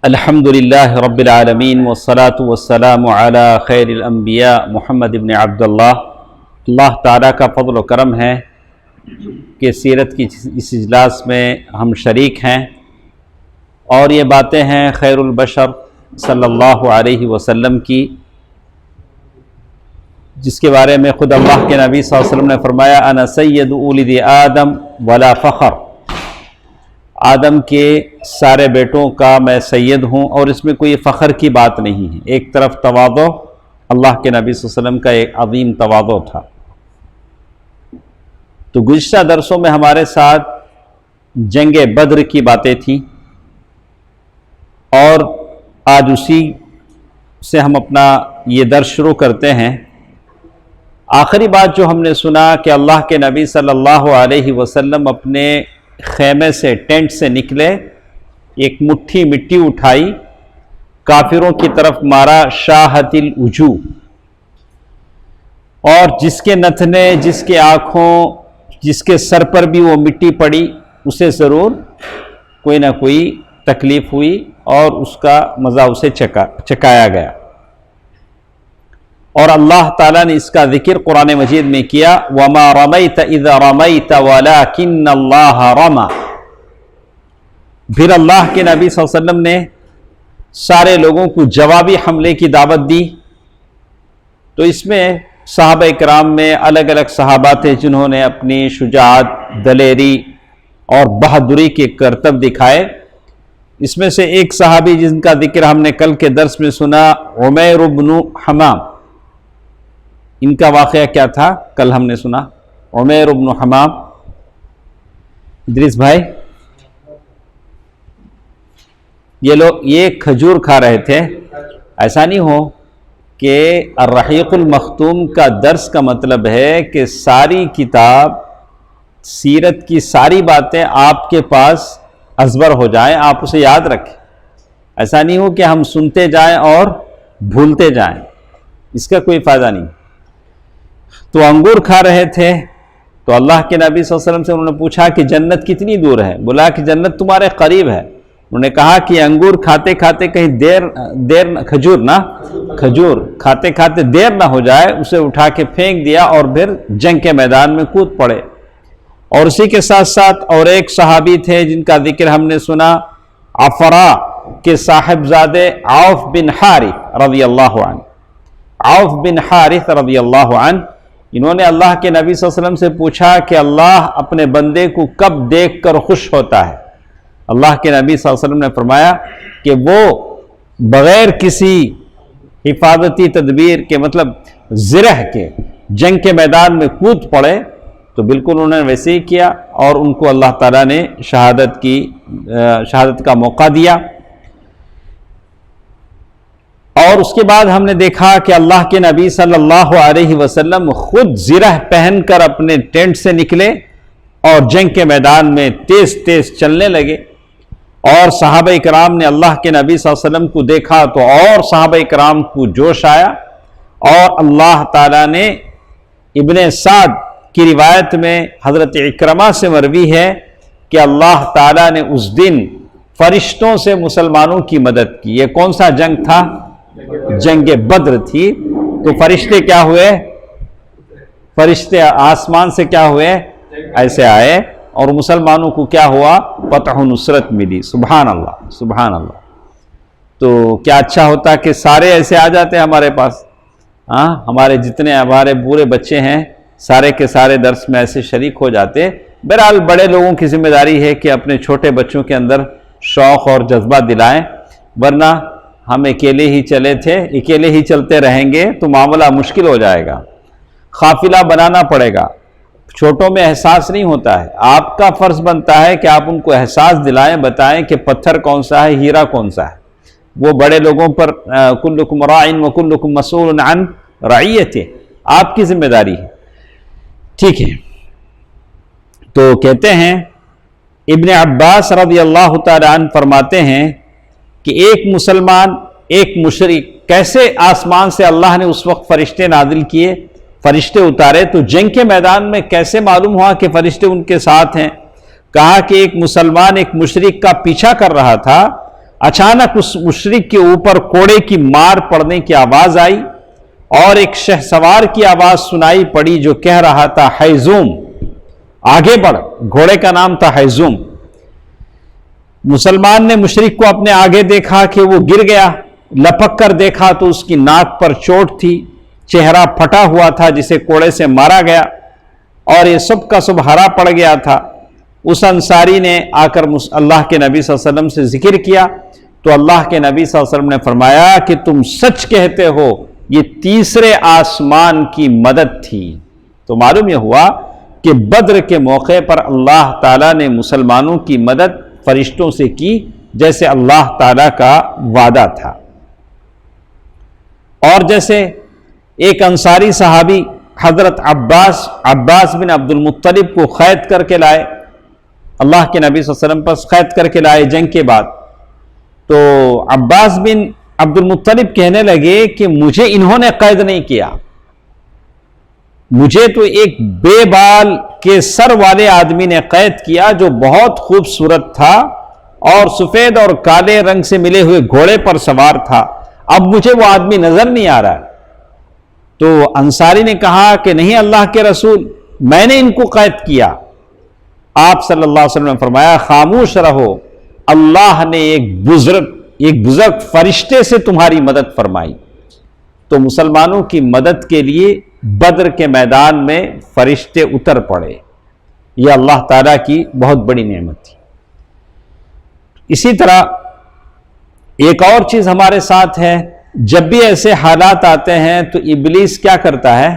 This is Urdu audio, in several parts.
الحمدللہ رب العالمین والصلاة والسلام علی خیر الانبیاء محمد ابن عبداللہ۔ اللہ تعالیٰ کا فضل و کرم ہے کہ سیرت کی اس اجلاس میں ہم شریک ہیں، اور یہ باتیں ہیں خیر البشر صلی اللہ علیہ وسلم کی، جس کے بارے میں خود اللہ کے نبی صلی اللہ علیہ وسلم نے فرمایا انا سید اولد آدم ولا فخر، آدم کے سارے بیٹوں کا میں سید ہوں اور اس میں کوئی فخر کی بات نہیں ہے۔ ایک طرف تواضع، اللہ کے نبی صلی اللہ علیہ وسلم کا ایک عظیم تواضع تھا۔ تو گزشتہ درسوں میں ہمارے ساتھ جنگ بدر کی باتیں تھیں، اور آج اسی سے ہم اپنا یہ درس شروع کرتے ہیں۔ آخری بات جو ہم نے سنا کہ اللہ کے نبی صلی اللہ علیہ وسلم اپنے خیمے سے، ٹینٹ سے نکلے، ایک مٹھی مٹی اٹھائی، کافروں کی طرف مارا، شاہت الوجوہ، اور جس کے نتنے، جس کے آنکھوں، جس کے سر پر بھی وہ مٹی پڑی، اسے ضرور کوئی نہ کوئی تکلیف ہوئی اور اس کا مزہ اسے چکایا گیا۔ اور اللہ تعالیٰ نے اس کا ذکر قرآن مجید میں کیا، وَمَا رَمَيْتَ إِذَا رَمَيْتَ وَلَكِنَّ اللَّهَ رَمَى۔ پھر اللہ کے نبی صلی اللہ علیہ وسلم نے سارے لوگوں کو جوابی حملے کی دعوت دی۔ تو اس میں صحابہ کرام میں الگ الگ صحابہ تھے جنہوں نے اپنی شجاعت، دلیری اور بہادری کے کرتب دکھائے۔ اس میں سے ایک صحابی جن کا ذکر ہم نے کل کے درس میں سنا، عمیر بن حمام، ان کا واقعہ کیا تھا کل ہم نے سنا۔ عمیر بن حمام، ادریس بھائی، یہ لوگ یہ کھجور کھا رہے تھے۔ ایسا نہیں ہو کہ الرحیق المختوم کا درس کا مطلب ہے کہ ساری کتاب، سیرت کی ساری باتیں آپ کے پاس ازبر ہو جائیں، آپ اسے یاد رکھیں۔ ایسا نہیں ہو کہ ہم سنتے جائیں اور بھولتے جائیں، اس کا کوئی فائدہ نہیں۔ تو انگور کھا رہے تھے، تو اللہ کے نبی صلی اللہ علیہ وسلم سے انہوں نے پوچھا کہ جنت کتنی دور ہے؟ بولا کہ جنت تمہارے قریب ہے۔ انہوں نے کہا کہ انگور کھاتے کھاتے کہیں کھجور کھاتے کھاتے دیر نہ ہو جائے، اسے اٹھا کے پھینک دیا اور پھر جنگ کے میدان میں کود پڑے۔ اور اسی کے ساتھ ساتھ اور ایک صحابی تھے جن کا ذکر ہم نے سنا، عفرا کے صاحبزادے عوف بن حارث رضی اللہ عنہ۔ عوف بن حارث رضی اللہ عنہ، انہوں نے اللہ کے نبی صلی اللہ علیہ وسلم سے پوچھا کہ اللہ اپنے بندے کو کب دیکھ کر خوش ہوتا ہے؟ اللہ کے نبی صلی اللہ علیہ وسلم نے فرمایا کہ وہ بغیر کسی حفاظتی تدبیر کے، مطلب زرہ کے، جنگ کے میدان میں کود پڑے۔ تو بالکل انہوں نے ویسے ہی کیا، اور ان کو اللہ تعالیٰ نے شہادت کا موقع دیا۔ اور اس کے بعد ہم نے دیکھا کہ اللہ کے نبی صلی اللہ علیہ وسلم خود زرہ پہن کر اپنے ٹینٹ سے نکلے اور جنگ کے میدان میں تیز تیز چلنے لگے، اور صحابہ کرام نے اللہ کے نبی صلی اللہ علیہ وسلم کو دیکھا تو اور صحابہ کرام کو جوش آیا۔ اور اللہ تعالیٰ نے، ابن سعد کی روایت میں حضرت اکرمہ سے مروی ہے کہ اللہ تعالیٰ نے اس دن فرشتوں سے مسلمانوں کی مدد کی۔ یہ کون سا جنگ تھا؟ جنگ بدر تھی۔ تو فرشتے کیا ہوئے؟ فرشتے آسمان سے کیا ہوئے؟ ایسے آئے، اور مسلمانوں کو کیا ہوا؟ فتح و نصرت ملی۔ سبحان اللہ، سبحان اللہ۔ تو کیا اچھا ہوتا کہ سارے ایسے آ جاتے ہمارے پاس، ہمارے جتنے ہمارے بورے بچے ہیں سارے کے سارے درس میں ایسے شریک ہو جاتے۔ بہرحال بڑے لوگوں کی ذمہ داری ہے کہ اپنے چھوٹے بچوں کے اندر شوق اور جذبہ دلائیں، ورنہ ہم اکیلے ہی چلے تھے، اکیلے ہی چلتے رہیں گے تو معاملہ مشکل ہو جائے گا۔ قافلہ بنانا پڑے گا۔ چھوٹوں میں احساس نہیں ہوتا ہے، آپ کا فرض بنتا ہے کہ آپ ان کو احساس دلائیں، بتائیں کہ پتھر کون سا ہے، ہیرا کون سا ہے۔ وہ بڑے لوگوں پر کلکم راع وکلکم مسئول عن رعیتہ، آپ کی ذمہ داری ہے۔ ٹھیک ہے، تو کہتے ہیں ابن عباس رضی اللہ تعالی عنہ فرماتے ہیں کہ ایک مسلمان، ایک مشرک، کیسے آسمان سے اللہ نے اس وقت فرشتے نازل کیے، فرشتے اتارے، تو جنگ کے میدان میں کیسے معلوم ہوا کہ فرشتے ان کے ساتھ ہیں؟ کہا کہ ایک مسلمان ایک مشرک کا پیچھا کر رہا تھا، اچانک اس مشرک کے اوپر کوڑے کی مار پڑنے کی آواز آئی اور ایک شہسوار کی آواز سنائی پڑی جو کہہ رہا تھا حیزوم، آگے بڑھ۔ گھوڑے کا نام تھا حیزوم۔ مسلمان نے مشرک کو اپنے آگے دیکھا کہ وہ گر گیا، لپک کر دیکھا تو اس کی ناک پر چوٹ تھی، چہرہ پھٹا ہوا تھا جسے کوڑے سے مارا گیا، اور یہ سب کا سب ہرا پڑ گیا تھا۔ اس انصاری نے آ کر اللہ کے نبی صلی اللہ علیہ وسلم سے ذکر کیا تو اللہ کے نبی صلی اللہ علیہ وسلم نے فرمایا کہ تم سچ کہتے ہو، یہ تیسرے آسمان کی مدد تھی۔ تو معلوم یہ ہوا کہ بدر کے موقع پر اللہ تعالیٰ نے مسلمانوں کی مدد فرشتوں سے کی جیسے اللہ تعالیٰ کا وعدہ تھا۔ اور جیسے ایک انصاری صحابی حضرت عباس بن عبد المطلب کو قید کر کے لائے، اللہ کے نبی صلی اللہ علیہ وسلم پر قید کر کے لائے جنگ کے بعد، تو عباس بن عبد المطلب کہنے لگے کہ مجھے انہوں نے قید نہیں کیا، مجھے تو ایک بے بال کے سر والے آدمی نے قید کیا جو بہت خوبصورت تھا اور سفید اور کالے رنگ سے ملے ہوئے گھوڑے پر سوار تھا، اب مجھے وہ آدمی نظر نہیں آ رہا۔ تو انصاری نے کہا کہ نہیں اللہ کے رسول، میں نے ان کو قید کیا۔ آپ صلی اللہ علیہ وسلم نے فرمایا خاموش رہو، اللہ نے ایک بزرگ فرشتے سے تمہاری مدد فرمائی۔ تو مسلمانوں کی مدد کے لیے بدر کے میدان میں فرشتے اتر پڑے، یہ اللہ تعالیٰ کی بہت بڑی نعمت تھی۔ اسی طرح ایک اور چیز ہمارے ساتھ ہے، جب بھی ایسے حالات آتے ہیں تو ابلیس کیا کرتا ہے؟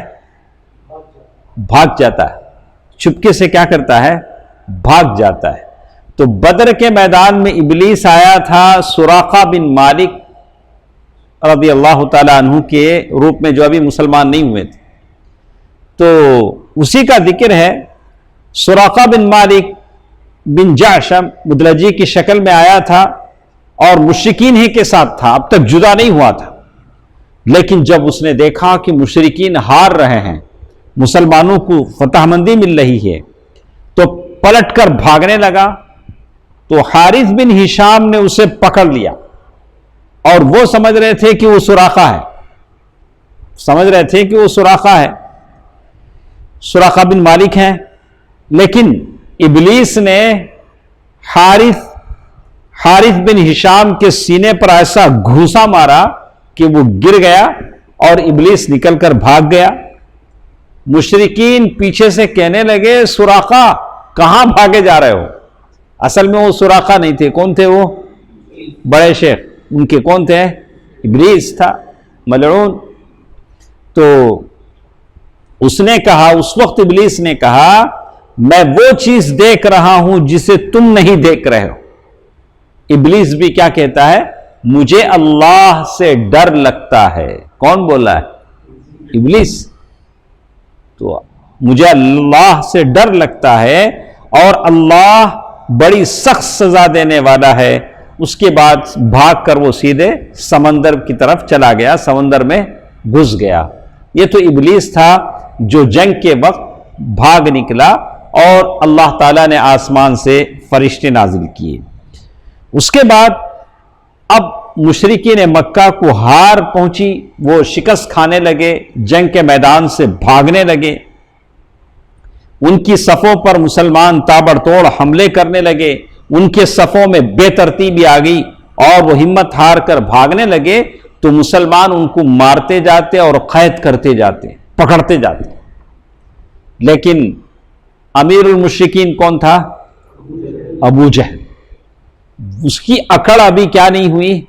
بھاگ جاتا ہے، چپکے سے کیا کرتا ہے؟ بھاگ جاتا ہے۔ تو بدر کے میدان میں ابلیس آیا تھا سراقہ بن مالک رضی اللہ تعالیٰ عنہ کے روپ میں، جو ابھی مسلمان نہیں ہوئے تھے، تو اسی کا ذکر ہے۔ سراقہ بن مالک بن جعشم مدلجی کی شکل میں آیا تھا اور مشرکین ہی کے ساتھ تھا، اب تک جدا نہیں ہوا تھا، لیکن جب اس نے دیکھا کہ مشرکین ہار رہے ہیں، مسلمانوں کو فتح مندی مل رہی ہے، تو پلٹ کر بھاگنے لگا۔ تو حارث بن ہشام نے اسے پکڑ لیا، اور وہ سمجھ رہے تھے کہ وہ سراقہ ہے، سراقہ بن مالک ہیں، لیکن ابلیس نے حارث بن ہشام کے سینے پر ایسا گھوسا مارا کہ وہ گر گیا اور ابلیس نکل کر بھاگ گیا۔ مشرکین پیچھے سے کہنے لگے سراقہ کہاں بھاگے جا رہے ہو؟ اصل میں وہ سراقہ نہیں تھے، کون تھے؟ وہ بڑے شیخ، ان کے کون تھے؟ ابلیس تھا ملعون۔ تو اس نے کہا، اس وقت ابلیس نے کہا میں وہ چیز دیکھ رہا ہوں جسے تم نہیں دیکھ رہے ہو۔ ابلیس بھی کیا کہتا ہے؟ مجھے اللہ سے ڈر لگتا ہے۔ کون بولا ہے؟ ابلیس۔ تو مجھے اللہ سے ڈر لگتا ہے اور اللہ بڑی سخت سزا دینے والا ہے۔ اس کے بعد بھاگ کر وہ سیدھے سمندر کی طرف چلا گیا، سمندر میں گھس گیا۔ یہ تو ابلیس تھا جو جنگ کے وقت بھاگ نکلا اور اللہ تعالیٰ نے آسمان سے فرشتے نازل کیے۔ اس کے بعد اب مشرکین مکہ کو ہار پہنچی، وہ شکست کھانے لگے، جنگ کے میدان سے بھاگنے لگے، ان کی صفوں پر مسلمان تابڑ توڑ حملے کرنے لگے، ان کے صفوں میں بے ترتیبی آ گئی اور وہ ہمت ہار کر بھاگنے لگے، تو مسلمان ان کو مارتے جاتے اور قید کرتے جاتے، پکڑتے جاتے۔ لیکن امیر المشرکین کون تھا؟ ابو جہل۔ اس کی اکڑ ابھی کیا نہیں ہوئی؟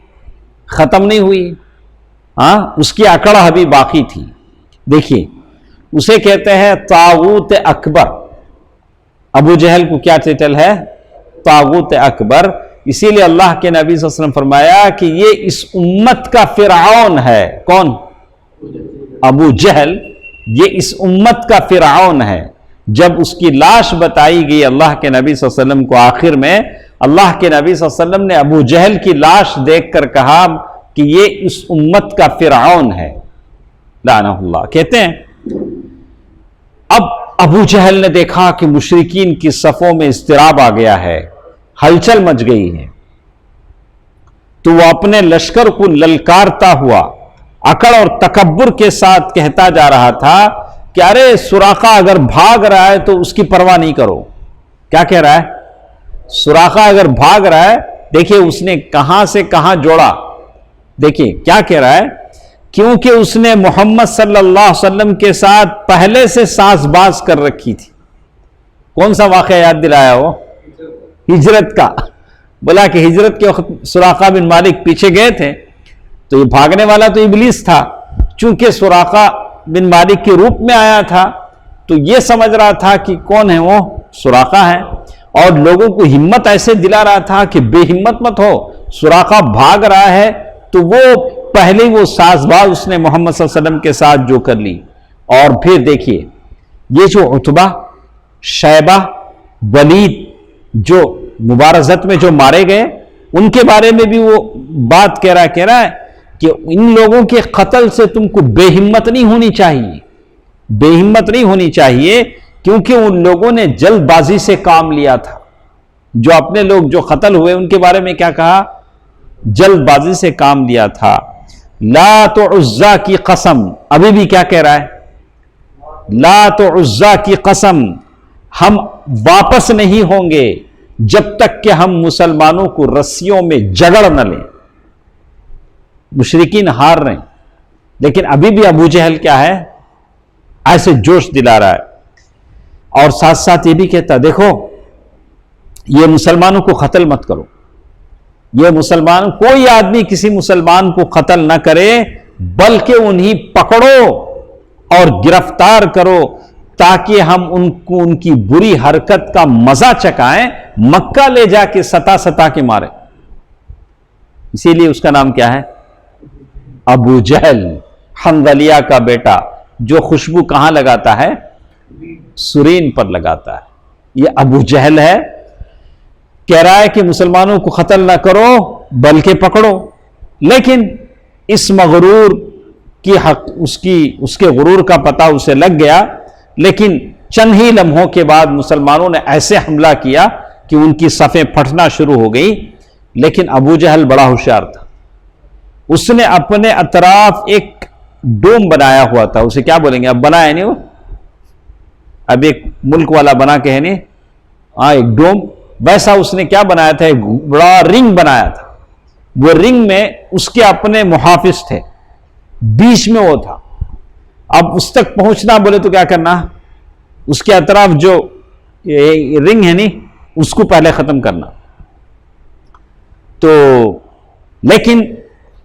ختم نہیں ہوئی، اس کی اکڑ ابھی باقی تھی۔ دیکھیے اسے کہتے ہیں طاغوت اکبر۔ ابو جہل کو کیا ٹائٹل ہے؟ طاغوت اکبر۔ اسی لیے اللہ کے نبی صلی اللہ علیہ وسلم فرمایا کہ یہ اس امت کا فرعون ہے۔ کون؟ ابو جہل، یہ اس امت کا فرعون ہے۔ جب اس کی لاش بتائی گئی اللہ کے نبی صلی اللہ علیہ وسلم کو، آخر میں اللہ کے نبی صلی اللہ علیہ وسلم نے ابو جہل کی لاش دیکھ کر کہا کہ یہ اس امت کا فرعون ہے، لعنہ اللہ۔ کہتے ہیں اب ابو جہل نے دیکھا کہ مشرکین کی صفوں میں اضطراب آ گیا ہے، ہلچل مچ گئی ہے، تو وہ اپنے لشکر کو للکارتا ہوا اکڑ اور تکبر کے ساتھ کہتا جا رہا تھا کہ ارے سراقہ اگر بھاگ رہا ہے تو اس کی پرواہ نہیں کرو. کیا کہہ رہا ہے؟ سراقہ اگر بھاگ رہا ہے، دیکھیے اس نے کہاں سے کہاں جوڑا. دیکھیے کیا کہہ رہا ہے، کیونکہ اس نے محمد صلی اللہ علیہ وسلم کے ساتھ پہلے سے ساز باز کر رکھی تھی. کون سا واقعہ یاد دلایا وہ؟ ہجرت کا. بولا کہ ہجرت کے وقت سراقہ بن مالک پیچھے گئے تھے تو یہ بھاگنے والا تو ابلیس تھا. چونکہ سراقہ بن مالک کے روپ میں آیا تھا تو یہ سمجھ رہا تھا کہ کون ہے وہ؟ سراقہ ہے، اور لوگوں کو ہمت ایسے دلا رہا تھا کہ بے ہمت مت ہو، سراقہ بھاگ رہا ہے. تو وہ پہلے وہ ساز باز اس نے محمد صلی اللہ علیہ وسلم کے ساتھ جو کر لی. اور پھر دیکھیے یہ جو عتبہ، شیبہ، ولید جو مبارزت میں جو مارے گئے، ان کے بارے میں بھی وہ بات کہہ رہا ہے کہ ان لوگوں کے قتل سے تم کو بے ہمت نہیں ہونی چاہیے، بے ہمت نہیں ہونی چاہیے، کیونکہ ان لوگوں نے جلد بازی سے کام لیا تھا. جو اپنے لوگ جو قتل ہوئے ان کے بارے میں کیا کہا؟ جلد بازی سے کام لیا تھا. لات و عزا کی قسم، ابھی بھی کیا کہہ رہا ہے؟ لات و عزا کی قسم، ہم واپس نہیں ہوں گے جب تک کہ ہم مسلمانوں کو رسیوں میں جگڑ نہ لیں. مشرکین ہار رہے ہیں، لیکن ابھی بھی ابو جہل کیا ہے؟ ایسے جوش دلا رہا ہے. اور ساتھ ساتھ یہ بھی کہتا دیکھو یہ مسلمانوں کو قتل مت کرو، یہ مسلمان، کوئی آدمی کسی مسلمان کو قتل نہ کرے، بلکہ انہیں پکڑو اور گرفتار کرو تاکہ ہم ان کو ان کی بری حرکت کا مزہ چکائیں، مکہ لے جا کے ستا کے مارے. اسی لیے اس کا نام کیا ہے؟ ابو جہل، حنظلیہ کا بیٹا، جو خوشبو کہاں لگاتا ہے؟ سرین پر لگاتا ہے. یہ ابو جہل ہے، کہہ رہا ہے کہ مسلمانوں کو قتل نہ کرو بلکہ پکڑو. لیکن اس مغرور کی حق اس کے غرور کا پتہ اسے لگ گیا. لیکن چند ہی لمحوں کے بعد مسلمانوں نے ایسے حملہ کیا کہ ان کی صفیں پھٹنا شروع ہو گئی. لیکن ابو جہل بڑا ہوشیار تھا، اس نے اپنے اطراف ایک ڈوم بنایا ہوا تھا. اسے کیا بولیں گے؟ اب بنایا نہیں وہ، اب ایک ملک والا بنا کے ہے نہیں، ایک ڈوم ویسا اس نے کیا بنایا تھا؟ ایک بڑا رنگ بنایا تھا. وہ رنگ میں اس کے اپنے محافظ تھے، بیچ میں وہ تھا. اب اس تک پہنچنا بولے تو کیا کرنا؟ اس کے اطراف جو رنگ ہے نہیں اس کو پہلے ختم کرنا. تو لیکن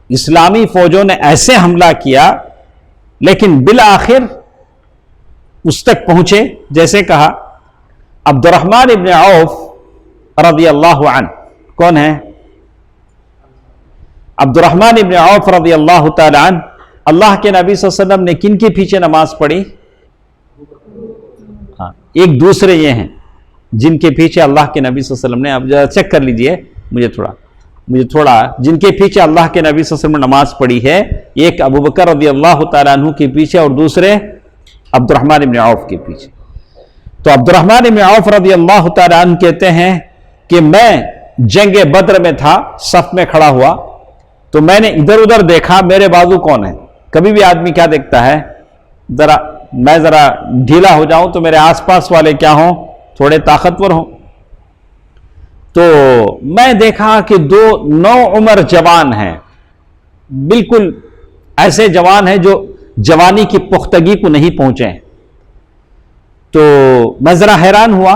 اسلامی فوجوں نے ایسے حملہ کیا، لیکن بالآخر اس تک پہنچے. جیسے کہا عبد الرحمن ابن عوف رضی اللہ عنہ، کون ہے؟ عبد الرحمن ابن عوف رضی اللہ تعالی عنہ. اللہ کے نبی صلی اللہ علیہ وسلم نے کن کے پیچھے نماز پڑھی؟ ہاں، ایک دوسرے یہ ہیں جن کے پیچھے اللہ کے نبی صلی اللہ علیہ وسلم نے، اب چیک کر لیجئے مجھے تھوڑا جن کے پیچھے اللہ کے نبی صلی اللہ علیہ وسلم نے نماز پڑھی ہے، ایک ابو بکر رضی اللہ تعالیٰ عنہ کے پیچھے اور دوسرے عبد الرحمن ابن عوف کے پیچھے. تو عبد الرحمن ابن عوف رضی اللہ تعالیٰ عنہ کہتے ہیں کہ میں جنگ بدر میں تھا، صف میں کھڑا ہوا تو میں نے ادھر ادھر دیکھا میرے بازو کون ہے. کبھی بھی آدمی کیا دیکھتا ہے؟ میں ذرا ڈھیلا ہو جاؤں تو میرے آس پاس والے کیا ہوں؟ تھوڑے طاقتور ہوں. تو میں دیکھا کہ دو نو عمر جوان ہیں، بالکل ایسے جوان ہیں جو جوانی کی پختگی کو نہیں پہنچے ہیں. تو میں ذرا حیران ہوا.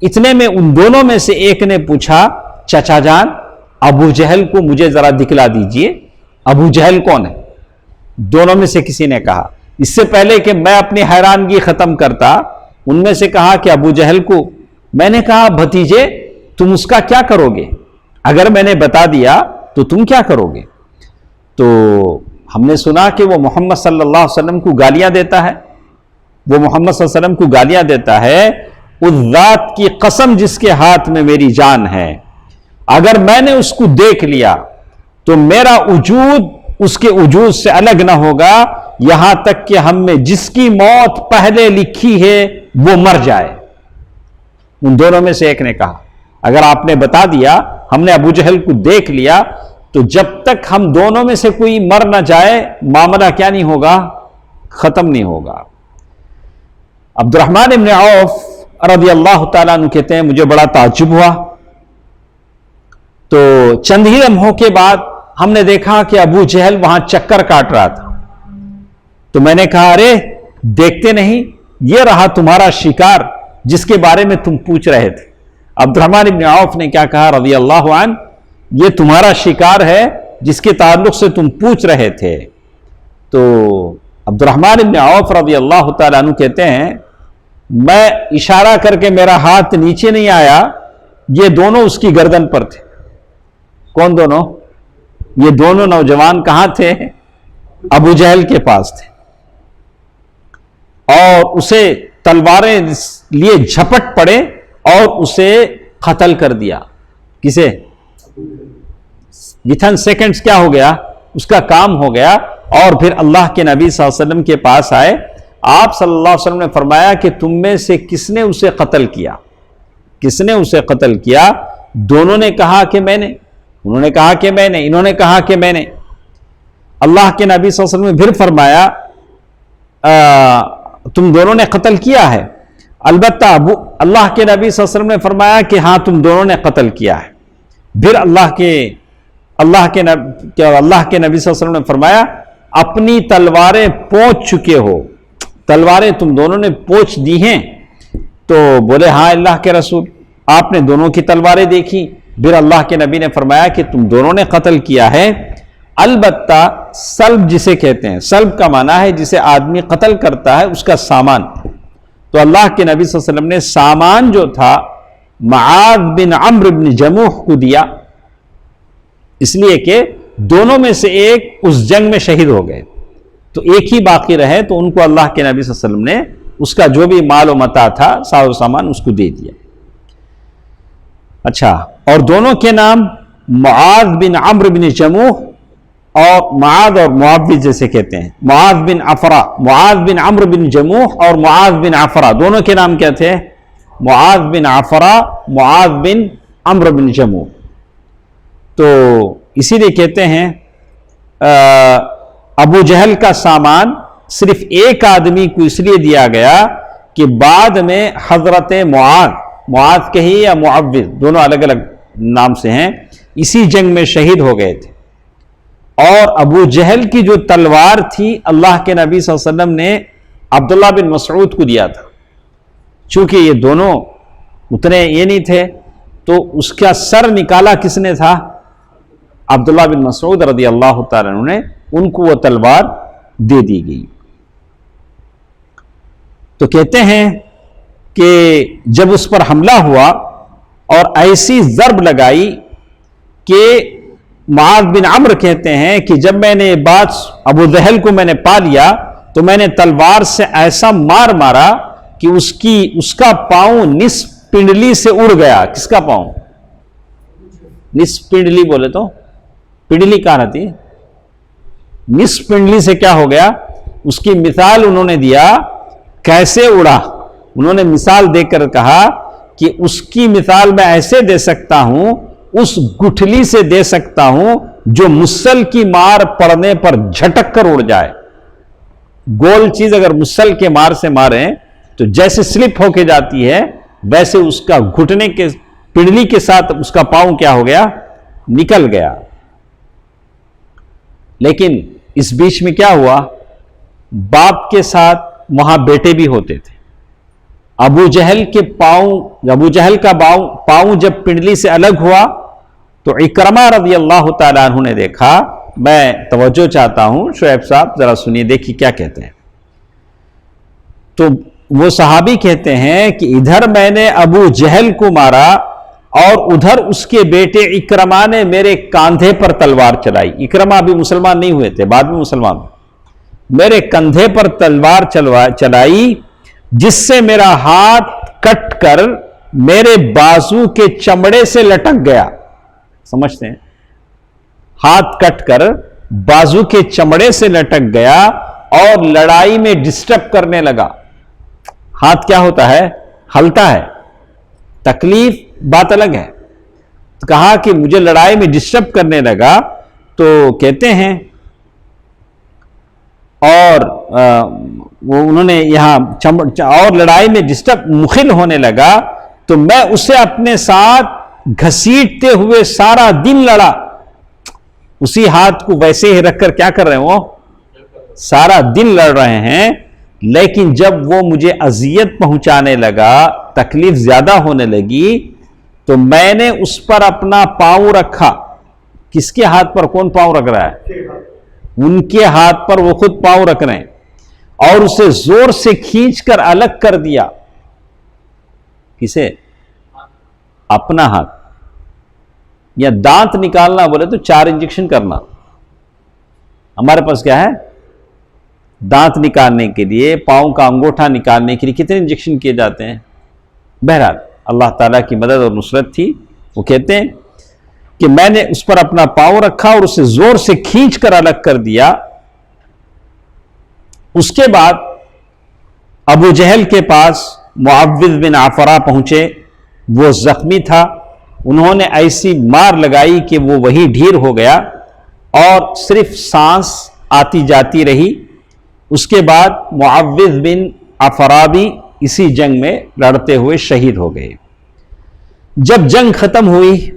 اتنے میں ان دونوں میں سے ایک نے پوچھا، چچا جان ابو جہل کو مجھے ذرا دکھلا دیجئے، ابو جہل کون ہے؟ دونوں میں سے کسی نے کہا. اس سے پہلے کہ میں اپنی حیرانگی ختم کرتا، ان میں سے کہا کہ ابو جہل کو. میں نے کہا بھتیجے تم اس کا کیا کرو گے؟ اگر میں نے بتا دیا تو تم کیا کرو گے؟ تو ہم نے سنا کہ وہ محمد صلی اللہ علیہ وسلم کو گالیاں دیتا ہے، وہ محمد صلی اللہ علیہ وسلم کو گالیاں دیتا ہے. اس ذات کی قسم جس کے ہاتھ میں میری جان ہے، اگر میں نے اس کو دیکھ لیا تو میرا وجود اس کے وجود سے الگ نہ ہوگا، یہاں تک کہ ہم میں جس کی موت پہلے لکھی ہے وہ مر جائے. ان دونوں میں سے ایک نے کہا اگر آپ نے بتا دیا، ہم نے ابو جہل کو دیکھ لیا تو جب تک ہم دونوں میں سے کوئی مر نہ جائے معاملہ کیا نہیں ہوگا؟ ختم نہیں ہوگا۔ عبد الرحمن ابن عوف رضی اللہ تعالیٰ عنہ کہتے ہیں مجھے بڑا تعجب ہوا، تو چند ہی لمحوں کے بعد ہم نے دیکھا کہ ابو جہل وہاں چکر کاٹ رہا تھا، تو میں نے کہا ارے دیکھتے نہیں، یہ رہا تمہارا شکار جس کے بارے میں تم پوچھ رہے تھے۔ عبد الرحمن ابن عوف نے کیا کہا رضی اللہ عنہ، یہ تمہارا شکار ہے جس کے تعلق سے تم پوچھ رہے تھے۔ تو عبد الرحمن ابن عوف رضی اللہ تعالیٰ عنہ کہتے ہیں میں اشارہ کر کے میرا ہاتھ نیچے نہیں آیا، یہ دونوں اس کی گردن پر تھے۔ کون دونوں؟ یہ دونوں نوجوان کہاں تھے؟ ابو جہل کے پاس تھے، اور اسے تلواریں لیے جھپٹ پڑے اور اسے قتل کر دیا۔ کسے؟ within seconds کیا ہو گیا؟ اس کا کام ہو گیا۔ اور پھر اللہ کے نبی صلی اللہ علیہ وسلم کے پاس آئے، آپ صلی اللہ علیہ وسلم نے فرمایا کہ تم میں سے کس نے اسے قتل کیا؟ کس نے اسے قتل کیا؟ دونوں نے کہا کہ میں نے، انہوں نے کہا کہ میں نے، انہوں نے کہا کہ میں نے۔ اللہ کے نبی صلی اللہ علیہ وسلم نے پھر فرمایا تم دونوں نے قتل کیا ہے؟ البتہ اللہ کے نبی صلی اللہ علیہ وسلم نے فرمایا کہ ہاں تم دونوں نے قتل کیا ہے۔ پھر اللہ کے نبی صلی اللہ علیہ وسلم نے فرمایا اپنی تلواریں پوچھ چکے ہو، تلواریں تم دونوں نے پوچھ دی ہیں؟ تو بولے ہاں اللہ کے رسول۔ آپ نے دونوں کی تلواریں دیکھی، پھر اللہ کے نبی نے فرمایا کہ تم دونوں نے قتل کیا ہے، البتہ سلب جسے کہتے ہیں، سلب کا معنی ہے جسے آدمی قتل کرتا ہے اس کا سامان۔ تو اللہ کے نبی صلی اللہ علیہ وسلم نے سامان جو تھا معاذ بن عمرو بن جموح کو دیا، اس لیے کہ دونوں میں سے ایک اس جنگ میں شہید ہو گئے، تو ایک ہی باقی رہے، تو ان کو اللہ کے نبی صلی اللہ علیہ وسلم نے اس کا جو بھی مال و متاع تھا ساز و سامان اس کو دے دیا۔ اچھا، اور دونوں کے نام معاذ بن عمرو بن جموح اور معاذ اور معاوض جیسے کہتے ہیں، معاذ بن عفرا، معاذ بن عمرو بن جموح اور معاذ بن عفرا، دونوں کے نام کیا تھے؟ معاذ بن عفرا، معاذ بن عمرو بن جموح۔ تو اسی لیے کہتے ہیں ابو جہل کا سامان صرف ایک آدمی کو اس لیے دیا گیا کہ بعد میں حضرت معاذ کہی یا معوض، دونوں الگ الگ نام سے ہیں، اسی جنگ میں شہید ہو گئے تھے۔ اور ابو جہل کی جو تلوار تھی اللہ کے نبی صلی اللہ علیہ وسلم نے عبداللہ بن مسعود کو دیا تھا، چونکہ یہ دونوں اتنے یہ نہیں تھے، تو اس کا سر نکالا کس نے تھا؟ عبداللہ بن مسعود رضی اللہ تعالیٰ عنہ نے، ان کو وہ تلوار دے دی گئی۔ تو کہتے ہیں کہ جب اس پر حملہ ہوا اور ایسی ضرب لگائی کہ معاذ بن عمرو کہتے ہیں کہ جب میں نے بات ابو جہل کو میں نے پا لیا تو میں نے تلوار سے ایسا مارا کہ اس کا پاؤں نصف پنڈلی سے اڑ گیا۔ کس کا پاؤں؟ نصف پنڈلی بولے تو پنڈلی کہاں رہتی؟ نصف پنڈلی سے کیا ہو گیا؟ اس کی مثال انہوں نے دیا کیسے اڑا، انہوں نے مثال دے کر کہا کہ اس کی مثال میں ایسے دے سکتا ہوں، اس گٹھلی سے دے سکتا ہوں جو مسل کی مار پڑنے پر جھٹک کر اڑ جائے۔ گول چیز اگر مسل کے مار سے ماریں تو جیسے سلپ ہو کے جاتی ہے، ویسے اس کا گھٹنے کے پنڈلی کے ساتھ اس کا پاؤں کیا ہو گیا؟ نکل گیا۔ لیکن اس بیچ میں کیا ہوا؟ باپ کے ساتھ وہاں بیٹے بھی ہوتے تھے۔ ابو جہل کا پاؤں جب پنڈلی سے الگ ہوا تو اکرمہ رضی اللہ تعالیٰ عنہ نے دیکھا۔ میں توجہ چاہتا ہوں شعیب صاحب ذرا سنیے، دیکھیے کیا کہتے ہیں۔ تو وہ صحابی کہتے ہیں کہ ادھر میں نے ابو جہل کو مارا اور ادھر اس کے بیٹے اکرمہ نے میرے کاندھے پر تلوار چلائی۔ اکرمہ ابھی مسلمان نہیں ہوئے تھے، بعد میں مسلمان ہوئے۔ میرے کندھے پر تلوار چلائی جس سے میرا ہاتھ کٹ کر میرے بازو کے چمڑے سے لٹک گیا۔ سمجھتے ہیں؟ ہاتھ کٹ کر بازو کے چمڑے سے لٹک گیا اور لڑائی میں ڈسٹرب کرنے لگا۔ ہاتھ کیا ہوتا ہے؟ ہلتا ہے، تکلیف بات الگ ہے۔ تو کہا کہ مجھے لڑائی میں ڈسٹرب کرنے لگا تو کہتے ہیں اور وہ انہوں نے یہاں اور لڑائی میں ڈسٹرب مخل ہونے لگا تو میں اسے اپنے ساتھ گھسیٹتے ہوئے سارا دن لڑا. اسی ہاتھ کو ویسے ہی رکھ کر کیا کر رہے ہیں، وہ سارا دن لڑ رہے ہیں. لیکن جب وہ مجھے اذیت پہنچانے لگا، تکلیف زیادہ ہونے لگی، تو میں نے اس پر اپنا پاؤں رکھا. کس کے ہاتھ پر؟ کون پاؤں رکھ رہا ہے؟ ان کے ہاتھ پر وہ خود پاؤں رکھ رہے ہیں، اور اسے زور سے کھینچ کر الگ کر دیا. کسے؟ اپنا ہاتھ. یا دانت نکالنا بولے تو 4 انجیکشن کرنا. ہمارے پاس کیا ہے؟ دانت نکالنے کے لیے، پاؤں کا انگوٹھا نکالنے کے لیے کتنے انجیکشن کیے جاتے ہیں. بہرحال اللہ تعالیٰ کی مدد اور نصرت تھی. وہ کہتے ہیں کہ میں نے اس پر اپنا پاؤں رکھا اور اسے زور سے کھینچ کر الگ کر دیا. اس کے بعد ابو جہل کے پاس معوذ بن عفرہ پہنچے. وہ زخمی تھا. انہوں نے ایسی مار لگائی کہ وہ وہی ڈھیر ہو گیا اور صرف سانس آتی جاتی رہی. اس کے بعد معوذ بن عفرہ بھی اسی جنگ میں لڑتے ہوئے شہید ہو گئے. جب جنگ ختم ہوئی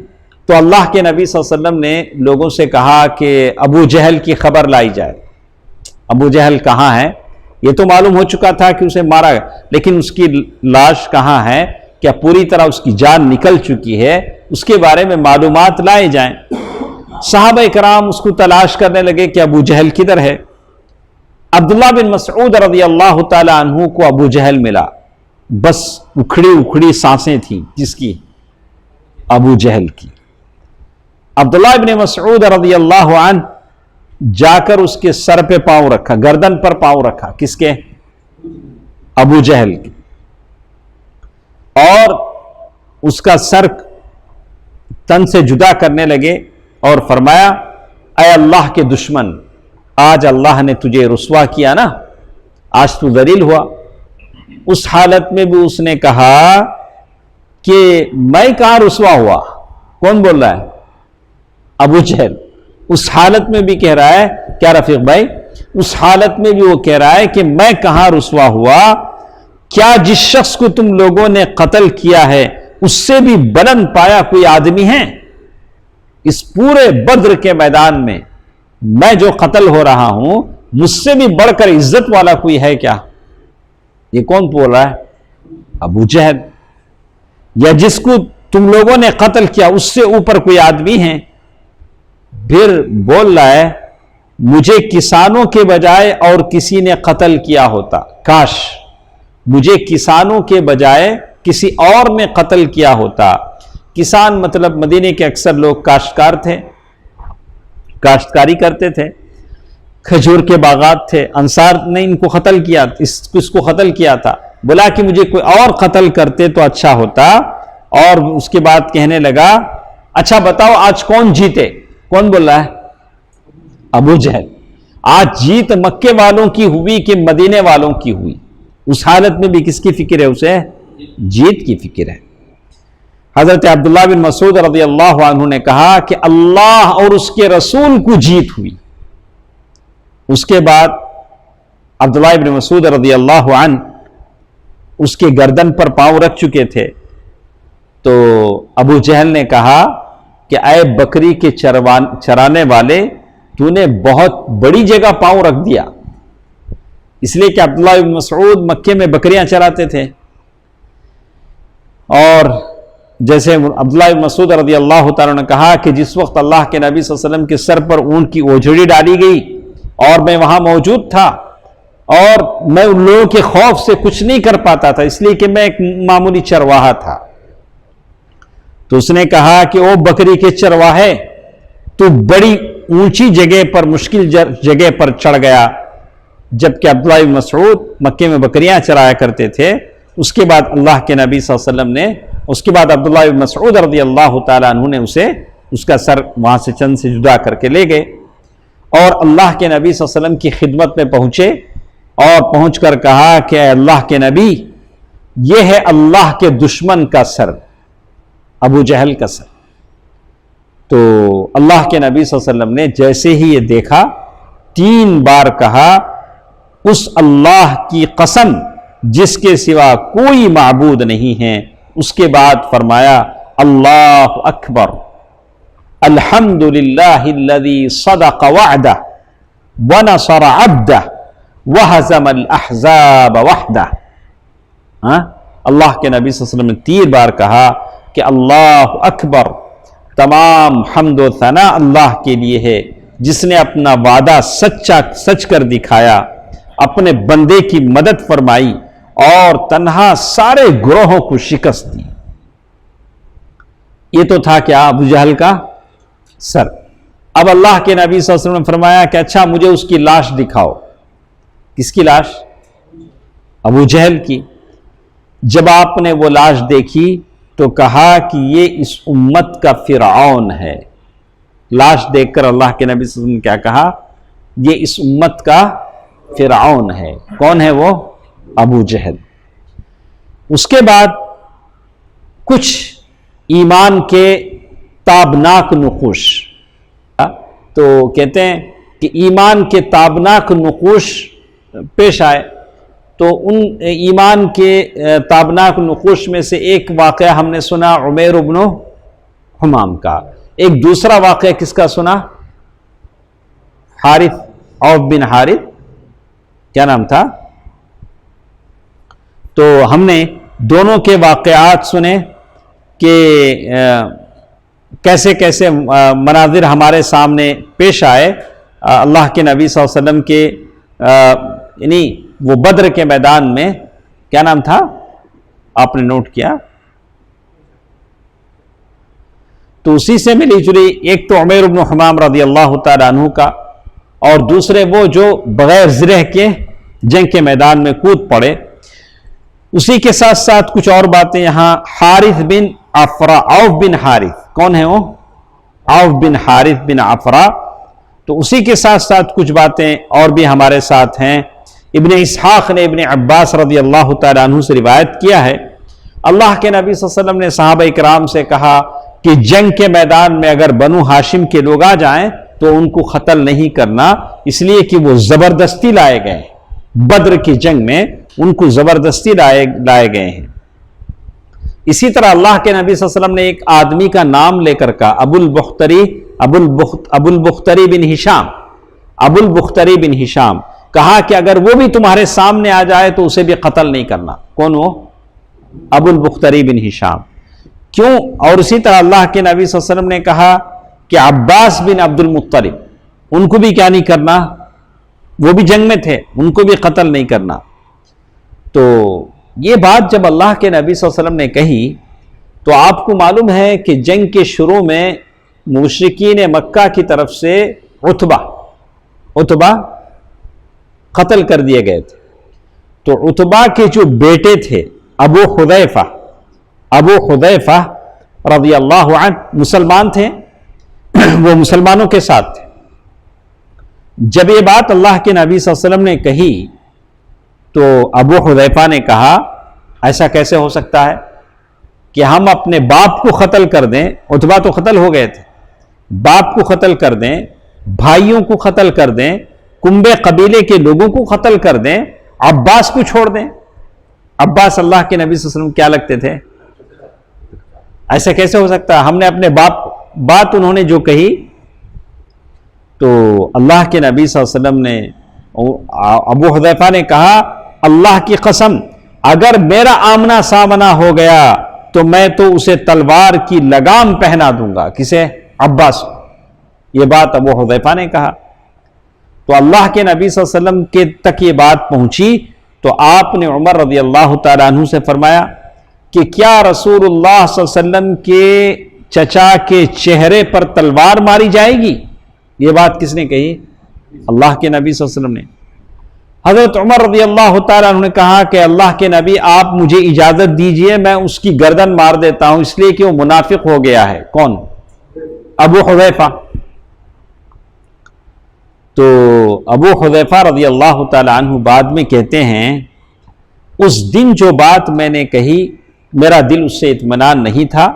تو اللہ کے نبی صلی اللہ علیہ وسلم نے لوگوں سے کہا کہ ابو جہل کی خبر لائی جائے. ابو جہل کہاں ہے؟ یہ تو معلوم ہو چکا تھا کہ اسے مارا گیا، لیکن اس کی لاش کہاں ہے؟ کیا پوری طرح اس کی جان نکل چکی ہے؟ اس کے بارے میں معلومات لائے جائیں. صحابہ کرام اس کو تلاش کرنے لگے کہ ابو جہل کدھر ہے. عبداللہ بن مسعود رضی اللہ تعالی عنہ کو ابو جہل ملا. بس اکھڑی اکھڑی سانسیں تھیں. جس کی؟ ابو جہل کی. عبداللہ بن مسعود رضی اللہ عنہ جا کر اس کے سر پہ پاؤں رکھا، گردن پر پاؤں رکھا. کس کے؟ ابو جہل کی. اور اس کا سر تن سے جدا کرنے لگے اور فرمایا، اے اللہ کے دشمن، آج اللہ نے تجھے رسوا کیا نا، آج تو ذلیل ہوا. اس حالت میں بھی اس نے کہا کہ میں کہاں رسوا ہوا. کون بول رہا ہے؟ ابو جہل. اس حالت میں بھی کہہ رہا ہے، کیا رفیق بھائی؟ اس حالت میں بھی وہ کہہ رہا ہے کہ میں کہاں رسوا ہوا. کیا جس شخص کو تم لوگوں نے قتل کیا ہے اس سے بھی بلند پایا کوئی آدمی ہے؟ اس پورے بدر کے میدان میں میں جو قتل ہو رہا ہوں، مجھ سے بھی بڑھ کر عزت والا کوئی ہے کیا؟ یہ کون بول رہا ہے؟ ابو جہل. یا جس کو تم لوگوں نے قتل کیا اس سے اوپر کوئی آدمی ہے؟ پھر بول رہا ہے، مجھے کسانوں کے بجائے اور کسی نے قتل کیا ہوتا. کاش مجھے کسانوں کے بجائے کسی اور نے قتل کیا ہوتا. کسان مطلب مدینے کے اکثر لوگ کاشتکار تھے، کاشتکاری کرتے تھے، کھجور کے باغات تھے. انصار نے ان کو قتل کیا، اس کو قتل کیا تھا. بولا کہ مجھے کوئی اور قتل کرتے تو اچھا ہوتا. اور اس کے بعد کہنے لگا، اچھا بتاؤ آج کون جیتے؟ کون بول رہا ہے؟ ابو جہل. آج جیت مکے والوں کی ہوئی کہ مدینے والوں کی ہوئی؟ اس حالت میں بھی کس کی فکر ہے اسے؟ جیت کی فکر ہے. حضرت عبداللہ بن مسعود رضی اللہ عنہ نے کہا کہ اللہ اور اس کے رسول کو جیت ہوئی. اس کے بعد عبداللہ بن مسعود رضی اللہ عنہ اس کے گردن پر پاؤں رکھ چکے تھے. تو ابو جہل نے کہا کہ اے بکری کے چرانے والے، تو نے بہت بڑی جگہ پاؤں رکھ دیا. اس لیے کہ عبداللہ بن مسعود مکے میں بکریاں چراتے تھے. اور جیسے عبداللہ بن مسعود رضی اللہ تعالیٰ نے کہا کہ جس وقت اللہ کے نبی صلی اللہ علیہ وسلم کے سر پر اونٹ کی اوجھڑی ڈالی گئی اور میں وہاں موجود تھا، اور میں ان لوگوں کے خوف سے کچھ نہیں کر پاتا تھا، اس لیے کہ میں ایک معمولی چرواہا تھا. تو اس نے کہا کہ او بکری کے چرواہے، تو بڑی اونچی جگہ پر، مشکل جگہ پر چڑھ گیا. جبکہ عبداللہ بن مسعود مکے میں بکریاں چرایا کرتے تھے. اس کے بعد اللہ کے نبی صلی اللہ علیہ وسلم نے، اس کے بعد عبداللہ بن مسعود رضی اللہ تعالیٰ عنہ نے اس کا سر وہاں سے چند سے جدا کر کے لے گئے اور اللہ کے نبی صلی اللہ علیہ وسلم کی خدمت میں پہنچے اور پہنچ کر کہا کہ اے اللہ کے نبی، یہ ہے اللہ کے دشمن کا سر، ابو جہل کا سر. تو اللہ کے نبی صلی اللہ علیہ وسلم نے جیسے ہی یہ دیکھا 3 بار کہا اس اللہ کی قسم جس کے سوا کوئی معبود نہیں ہے. اس کے بعد فرمایا اللہ اکبر الحمد للہ الذی صدق وعدہ ونصر عبدہ وہزم الاحزاب وحدہ. اللہ کے نبی صلی اللہ علیہ وسلم نے 3 بار کہا کہ اللہ اکبر، تمام حمد و ثنا اللہ کے لیے ہے جس نے اپنا وعدہ سچ کر دکھایا، اپنے بندے کی مدد فرمائی اور تنہا سارے گروہوں کو شکست دی. یہ تو تھا کیا؟ ابو جہل کا سر. اب اللہ کے نبی صلی اللہ علیہ وسلم نے فرمایا کہ اچھا مجھے اس کی لاش دکھاؤ. کس کی لاش؟ ابو جہل کی. جب آپ نے وہ لاش دیکھی تو کہا کہ یہ اس امت کا فرعون ہے. لاش دیکھ کر اللہ کے نبی صلی اللہ علیہ وسلم نے کیا کہا؟ یہ اس امت کا فرعون ہے. کون ہے وہ؟ ابو جہل. اس کے بعد کچھ ایمان کے تابناک نقوش. تو کہتے ہیں کہ ایمان کے تابناک نقوش پیش آئے. تو ان ایمان کے تابناک نقوش میں سے ایک واقعہ ہم نے سنا عمیر بن حمام کا. ایک دوسرا واقعہ کس کا سنا؟ حارث، عوف بن حارث کیا نام تھا. تو ہم نے دونوں کے واقعات سنے کہ کیسے کیسے مناظر ہمارے سامنے پیش آئے. اللہ کے نبی صلی اللہ علیہ وسلم کے یعنی وہ بدر کے میدان میں کیا نام تھا؟ آپ نے نوٹ کیا؟ تو اسی سے ملی جلی ایک تو عمیر بن حمام رضی اللہ تعالیٰ عنہ کا، اور دوسرے وہ جو بغیر زرہ کے جنگ کے میدان میں کود پڑے. اسی کے ساتھ ساتھ کچھ اور باتیں یہاں. حارث بن عفرا، عوف بن حارث، کون ہے وہ؟ عوف بن حارث بن عفرا. تو اسی کے ساتھ ساتھ کچھ باتیں اور بھی ہمارے ساتھ ہیں. ابن اسحاق نے ابن عباس رضی اللہ تعالیٰ عنہ سے روایت کیا ہے اللہ کے نبی صلی اللہ علیہ وسلم نے صحابہ کرام سے کہا کہ جنگ کے میدان میں اگر بنو ہاشم کے لوگ آ جائیں تو ان کو قتل نہیں کرنا، اس لیے کہ وہ زبردستی لائے گئے. بدر کی جنگ میں ان کو زبردستی لائے گئے ہیں. اسی طرح اللہ کے نبی صلی اللہ علیہ وسلم نے ایک آدمی کا نام لے کر کہا ابو البختری بن ہشام. ابو البختری بن ہشام کہا کہ اگر وہ بھی تمہارے سامنے آ جائے تو اسے بھی قتل نہیں کرنا. کون وہ؟ ابو البختری بن ہشام. کیوں؟ اور اسی طرح اللہ کے نبی صلی اللہ علیہ وسلم نے کہا کہ عباس بن عبد المطلب، ان کو بھی کیا نہیں کرنا؟ وہ بھی جنگ میں تھے، ان کو بھی قتل نہیں کرنا. تو یہ بات جب اللہ کے نبی صلی اللہ علیہ وسلم نے کہی تو آپ کو معلوم ہے کہ جنگ کے شروع میں مشرکین مکہ کی طرف سے عتبہ قتل کر دیے گئے تھے. تو عتبہ کے جو بیٹے تھے ابو حذیفہ رضی اللہ عنہ مسلمان تھے، وہ مسلمانوں کے ساتھ تھے. جب یہ بات اللہ کے نبی صلی اللہ علیہ وسلم نے کہی تو ابو حذیفہ نے کہا ایسا کیسے ہو سکتا ہے کہ ہم اپنے باپ کو قتل کر دیں؟ عتبہ تو قتل ہو گئے تھے. باپ کو قتل کر دیں، بھائیوں کو قتل کر دیں، کنبے قبیلے کے لوگوں کو قتل کر دیں، عباس کو چھوڑ دیں. عباس اللہ کے نبی صلی اللہ علیہ وسلم کیا لگتے تھے؟ ایسا کیسے ہو سکتا ہے؟ ہم نے اپنے بات انہوں نے جو کہی تو اللہ کے نبی صلی اللہ علیہ وسلم نے ابو حذیفہ نے کہا اللہ کی قسم اگر میرا آمنا سامنا ہو گیا تو میں تو اسے تلوار کی لگام پہنا دوں گا. کسے؟ عباس. یہ بات ابو حذیفہ نے کہا. تو اللہ کے نبی صلی اللہ علیہ وسلم کے تک یہ بات پہنچی تو آپ نے عمر رضی اللہ تعالیٰ عنہ سے فرمایا کہ کیا رسول اللہ صلی اللہ علیہ وسلم کے چچا کے چہرے پر تلوار ماری جائے گی؟ یہ بات کس نے کہی؟ اللہ کے نبی صلی اللہ علیہ وسلم نے. حضرت عمر رضی اللہ تعالیٰ عنہ نے کہا کہ اللہ کے نبی آپ مجھے اجازت دیجئے میں اس کی گردن مار دیتا ہوں اس لیے کہ وہ منافق ہو گیا ہے. کون؟ ابو حذیفہ. تو ابو حذیفہ رضی اللہ تعالیٰ عنہ بعد میں کہتے ہیں اس دن جو بات میں نے کہی میرا دل اس سے اطمینان نہیں تھا.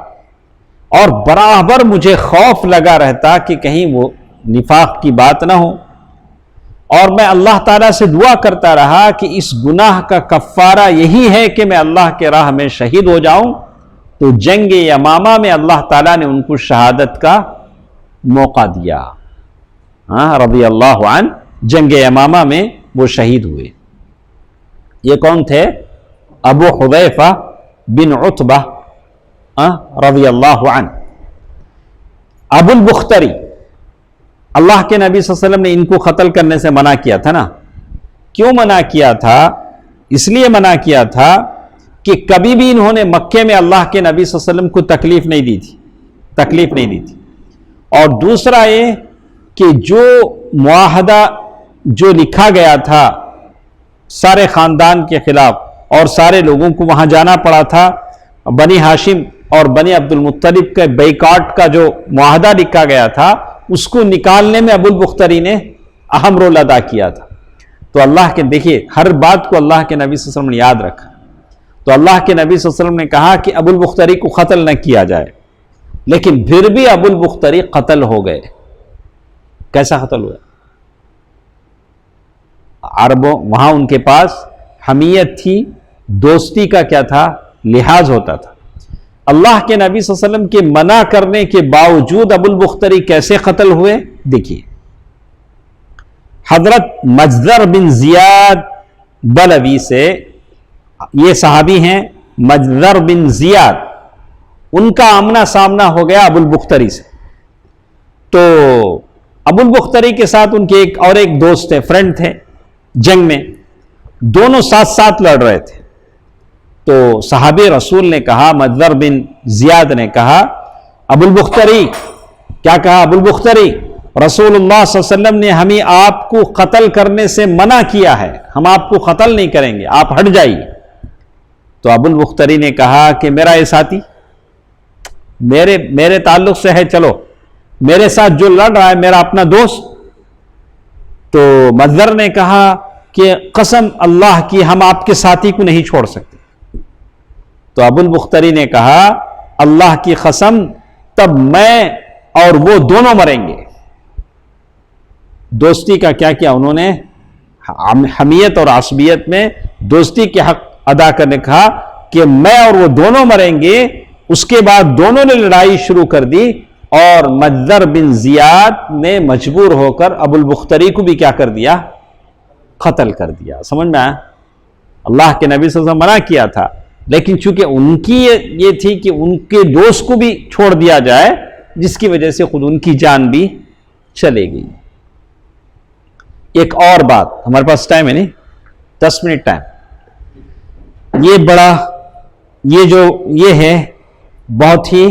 اور برابر مجھے خوف لگا رہتا کہ کہیں وہ نفاق کی بات نہ ہو، اور میں اللہ تعالیٰ سے دعا کرتا رہا کہ اس گناہ کا کفارہ یہی ہے کہ میں اللہ کے راہ میں شہید ہو جاؤں۔ تو جنگ یمامہ میں اللہ تعالیٰ نے ان کو شہادت کا موقع دیا، رضی اللہ عنہ، جنگ یمامہ میں وہ شہید ہوئے۔ یہ کون تھے؟ ابو حذیفہ بن عتبہ رضی اللہ عنہ۔ ابو البختری، اللہ کے نبی صلی اللہ علیہ وسلم نے ان کو قتل کرنے سے منع کیا تھا نا۔ کیوں منع کیا تھا؟ اس لیے منع کیا تھا کہ کبھی بھی انہوں نے مکے میں اللہ کے نبی صلی اللہ علیہ وسلم کو تکلیف نہیں دی تھی، اور دوسرا یہ کہ جو معاہدہ جو لکھا گیا تھا سارے خاندان کے خلاف، اور سارے لوگوں کو وہاں جانا پڑا تھا، بنی ہاشم اور بنی عبد المطلب کے بیکاٹ کا جو معاہدہ لکھا گیا تھا، اس کو نکالنے میں ابو البختری نے اہم رول ادا کیا تھا۔ تو اللہ کے، دیکھیے ہر بات کو اللہ کے نبی صلی اللہ علیہ وسلم نے یاد رکھا، تو اللہ کے نبی صلی اللہ علیہ وسلم نے کہا کہ ابو البختری کو قتل نہ کیا جائے، لیکن پھر بھی ابو البختری قتل ہو گئے۔ کیسا قتل ہوا؟ عربوں وہاں ان کے پاس حمیت تھی، دوستی کا کیا تھا؟ لحاظ ہوتا تھا۔ اللہ کے نبی صلی اللہ علیہ وسلم کے منع کرنے کے باوجود ابو البختری کیسے قتل ہوئے؟ دیکھیے، حضرت مجذر بن زیاد بلوی سے، یہ صحابی ہیں مجذر بن زیاد، ان کا آمنا سامنا ہو گیا ابو البختری سے۔ تو ابو البختری کے ساتھ ان کے ایک دوست تھے، فرینڈ تھے، جنگ میں دونوں ساتھ لڑ رہے تھے۔ تو صحابی رسول نے کہا، مجذر بن زیاد نے کہا، ابو البختری، کیا کہا ابو البختری؟ رسول اللہ صلی اللہ علیہ وسلم نے ہمیں آپ کو قتل کرنے سے منع کیا ہے، ہم آپ کو قتل نہیں کریں گے، آپ ہٹ جائیے۔ تو ابو البختری نے کہا کہ میرا یہ ساتھی میرے تعلق سے ہے، چلو میرے ساتھ جو لڑ رہا ہے میرا اپنا دوست۔ تو مجذر نے کہا کہ قسم اللہ کی ہم آپ کے ساتھی کو نہیں چھوڑ سکتے۔ تو ابو البختری نے کہا اللہ کی قسم، تب میں اور وہ دونوں مریں گے۔ دوستی کا کیا کیا انہوں نے؟ حمیت اور عصبیت میں دوستی کے حق ادا کرنے کہا کہ میں اور وہ دونوں مریں گے۔ اس کے بعد دونوں نے لڑائی شروع کر دی، اور مجذر بن زیاد نے مجبور ہو کر ابو البختری کو بھی کیا کر دیا؟ قتل کر دیا۔ سمجھ میں آیا؟ اللہ کے نبی صلی اللہ علیہ وسلم منع کیا تھا، لیکن چونکہ ان کی یہ تھی کہ ان کے دوست کو بھی چھوڑ دیا جائے، جس کی وجہ سے خود ان کی جان بھی چلے گئی۔ ایک اور بات، ہمارے پاس ٹائم ہے نہیں، 10 منٹ ٹائم، یہ ہے بہت ہی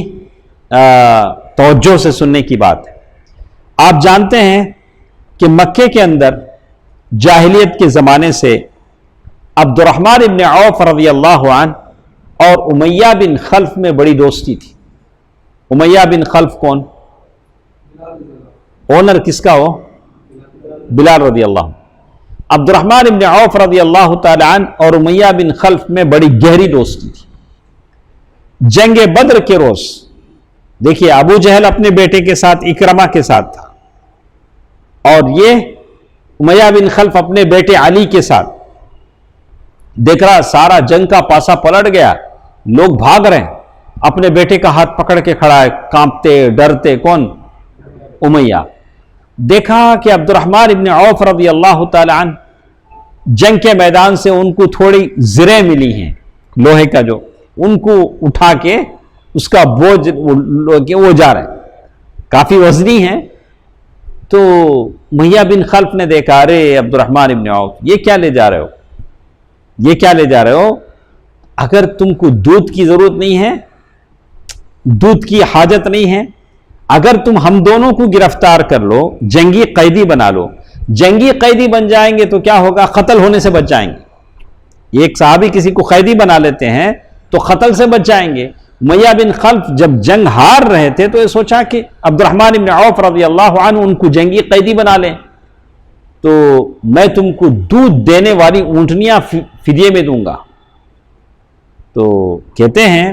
توجہ سے سننے کی بات ہے۔ آپ جانتے ہیں کہ مکے کے اندر جاہلیت کے زمانے سے عبد الرحمن ابن عوف رضی اللہ عنہ اور امیہ بن خلف میں بڑی دوستی تھی۔ امیہ بن خلف کون؟ اونر کس کا ہو؟ بلال رضی اللہ عنہ۔ عبد الرحمن ابن عوف رضی اللہ تعالی عنہ اور امیہ بن خلف میں بڑی گہری دوستی تھی۔ جنگ بدر کے روز دیکھیے، ابو جہل اپنے بیٹے کے ساتھ اکرمہ کے ساتھ تھا، اور یہ امیہ بن خلف اپنے بیٹے علی کے ساتھ۔ دیکھ رہا سارا جنگ کا پاسا پلٹ گیا، لوگ بھاگ رہے ہیں، اپنے بیٹے کا ہاتھ پکڑ کے کھڑا ہے، کانپتے ڈرتے۔ کون؟ امیہ۔ دیکھا کہ عبد الرحمن ابن عوف رضی اللہ تعالی عنہ جنگ کے میدان سے ان کو تھوڑی زریں ملی ہیں لوہے کا، جو ان کو اٹھا کے اس کا بوجھ وہ جا رہے ہیں، کافی وزنی ہیں۔ تو امیہ بن خلف نے دیکھا، ارے عبد الرحمن ابن عوف، یہ کیا لے جا رہے ہو؟ یہ کیا لے جا رہے ہو؟ اگر تم کو دودھ کی ضرورت نہیں ہے، دودھ کی حاجت نہیں ہے، اگر تم ہم دونوں کو گرفتار کر لو، جنگی قیدی بنا لو، جنگی قیدی بن جائیں گے تو کیا ہوگا؟ قتل ہونے سے بچ جائیں گے۔ ایک صحابی کسی کو قیدی بنا لیتے ہیں تو قتل سے بچ جائیں گے۔ امیہ بن خلف جب جنگ ہار رہے تھے تو یہ سوچا کہ عبد الرحمن بن عوف رضی اللہ عنہ ان کو جنگی قیدی بنا لیں، تو میں تم کو دودھ دینے والی اونٹنیاں فدیے میں دوں گا۔ تو کہتے ہیں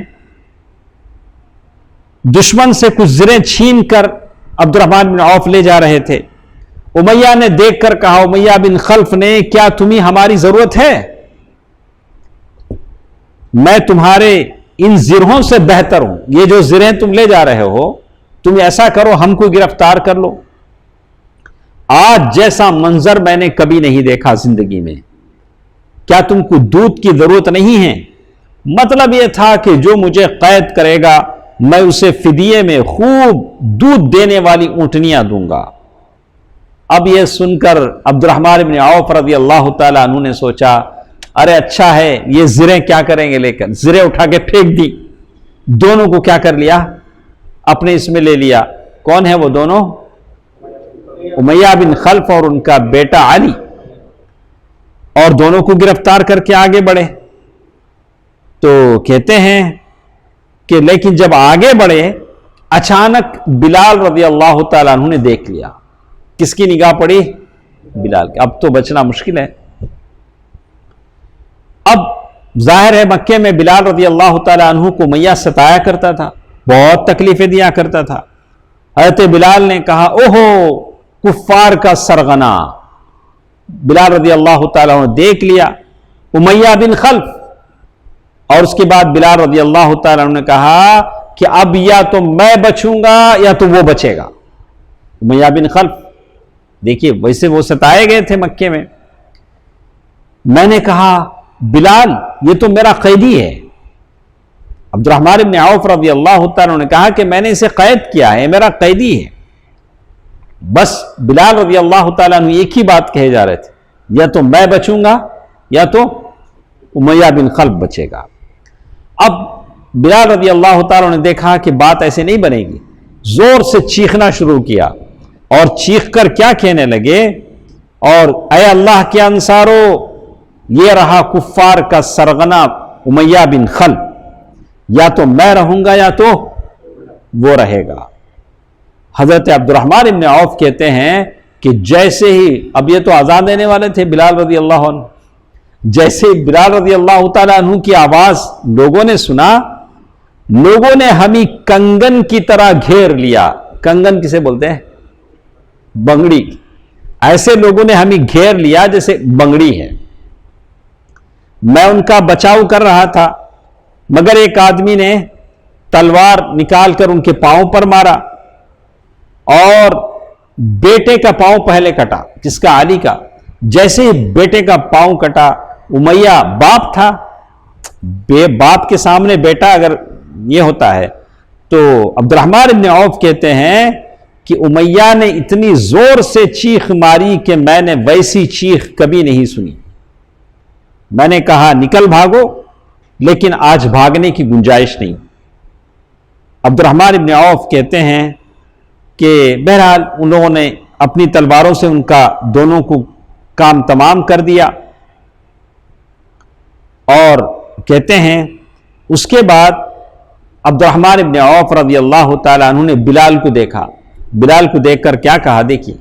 دشمن سے کچھ زریں چھین کر عبد الرحمن بن عوف لے جا رہے تھے. امیہ نے دیکھ کر کہا, امیہ بن خلف نے, کیا تمہیں ہماری ضرورت ہے؟ میں تمہارے ان زرہوں سے بہتر ہوں. یہ جو زریں تم لے جا رہے ہو, تم ایسا کرو ہم کو گرفتار کر لو. آج جیسا منظر میں نے کبھی نہیں دیکھا زندگی میں. کیا تم کو دودھ کی ضرورت نہیں ہے؟ مطلب یہ تھا کہ جو مجھے قید کرے گا میں اسے فدیے میں خوب دودھ دینے والی اونٹنیاں دوں گا. اب یہ سن کر عبد الرحمن بن عوف رضی اللہ تعالیٰ عنہ نے سوچا, ارے اچھا ہے, یہ زریں کیا کریں گے لے کر. زریں اٹھا کے پھینک دی. دونوں کو کیا کر لیا؟ اپنے اس میں لے لیا. کون ہے وہ دونوں؟ امیہ بن خلف اور ان کا بیٹا علی. اور دونوں کو گرفتار کر کے آگے بڑھے. تو کہتے ہیں کہ لیکن جب آگے بڑھے اچانک بلال رضی اللہ تعالیٰ عنہ نے دیکھ لیا. کس کی نگاہ پڑی؟ بلال کی. اب تو بچنا مشکل ہے. اب ظاہر ہے مکے میں بلال رضی اللہ تعالیٰ عنہ کو امیہ ستایا کرتا تھا, بہت تکلیفیں دیا کرتا تھا. حضرت بلال نے کہا, اوہو کفار کا سرغنا. بلال رضی اللہ تعالیٰ عنہ دیکھ لیا امیہ بن خلف, اور اس کے بعد بلال رضی اللہ تعالیٰ عنہ نے کہا کہ اب یا تو میں بچوں گا یا تو وہ بچے گا. امیہ بن خلف, دیکھیے ویسے وہ ستائے گئے تھے مکے میں. میں نے کہا بلال یہ تو میرا قیدی ہے. عبد الرحمن بن عوف رضی اللہ تعالیٰ عنہ نے کہا کہ میں نے اسے قید کیا ہے, میرا قیدی ہے. بس بلال رضی اللہ تعالیٰ عنہ ایک ہی بات کہے جا رہے تھے, یا تو میں بچوں گا یا تو امیہ بن خلف بچے گا. اب بلال رضی اللہ تعالیٰ نے دیکھا کہ بات ایسے نہیں بنے گی, زور سے چیخنا شروع کیا اور چیخ کر کیا کہنے لگے, اور اے اللہ کے انصارو, یہ رہا کفار کا سرغنا امیہ بن خلف, یا تو میں رہوں گا یا تو وہ رہے گا. حضرت عبد الرحمن بن عوف کہتے ہیں کہ جیسے ہی, اب یہ تو اذان دینے والے تھے بلال رضی اللہ عنہ, جیسے بلال رضی اللہ تعالیٰ عنہ کی آواز لوگوں نے سنا, لوگوں نے ہمیں کنگن کی طرح گھیر لیا. کنگن کسے بولتے ہیں؟ بنگڑی. ایسے لوگوں نے ہمیں گھیر لیا جیسے بنگڑی ہے. میں ان کا بچاؤ کر رہا تھا, مگر ایک آدمی نے تلوار نکال کر ان کے پاؤں پر مارا, اور بیٹے کا پاؤں پہلے کٹا. کس کا؟ علی کا. جیسے ہی بیٹے کا پاؤں کٹا, امیہ باپ تھا, باپ کے سامنے بیٹا اگر یہ ہوتا ہے تو عبد الرحمن بن عوف کہتے ہیں کہ امیہ نے اتنی زور سے چیخ ماری کہ میں نے ویسی چیخ کبھی نہیں سنی. میں نے کہا نکل بھاگو, لیکن آج بھاگنے کی گنجائش نہیں. عبد الرحمن بن عوف کہتے ہیں کہ بہرحال ان لوگوں نے اپنی تلواروں سے ان کا دونوں کو کام تمام کر دیا. اور کہتے ہیں اس کے بعد عبد الرحمن بن عوف رضی اللہ تعالیٰ عنہ نے بلال کو دیکھا. بلال کو دیکھ کر کیا کہا؟ دیکھیے,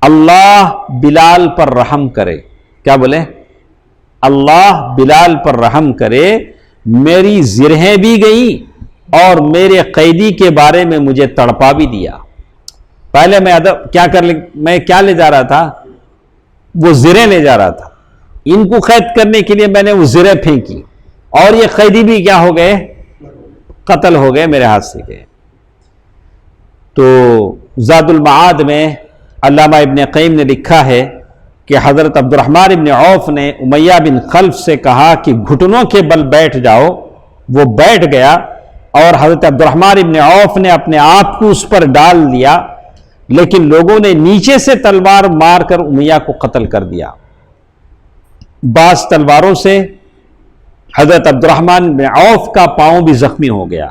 اللہ بلال پر رحم کرے. کیا بولے؟ اللہ بلال پر رحم کرے, میری زرہیں بھی گئیں اور میرے قیدی کے بارے میں مجھے تڑپا بھی دیا. پہلے میں کیا لے جا رہا تھا؟ وہ زریں لے جا رہا تھا. ان کو قید کرنے کے لیے میں نے وہ زریں پھینکی, اور یہ قیدی بھی کیا ہو گئے؟ قتل ہو گئے, میرے ہاتھ سے گئے. تو زاد المعاد میں علامہ ابن قیم نے لکھا ہے کہ حضرت عبد الرحمن بن عوف نے امیہ بن خلف سے کہا کہ گھٹنوں کے بل بیٹھ جاؤ. وہ بیٹھ گیا, اور حضرت عبد الرحمن بن عوف نے اپنے آپ کو اس پر ڈال دیا, لیکن لوگوں نے نیچے سے تلوار مار کر امیہ کو قتل کر دیا. بعض تلواروں سے حضرت عبد الرحمن بن عوف کا پاؤں بھی زخمی ہو گیا.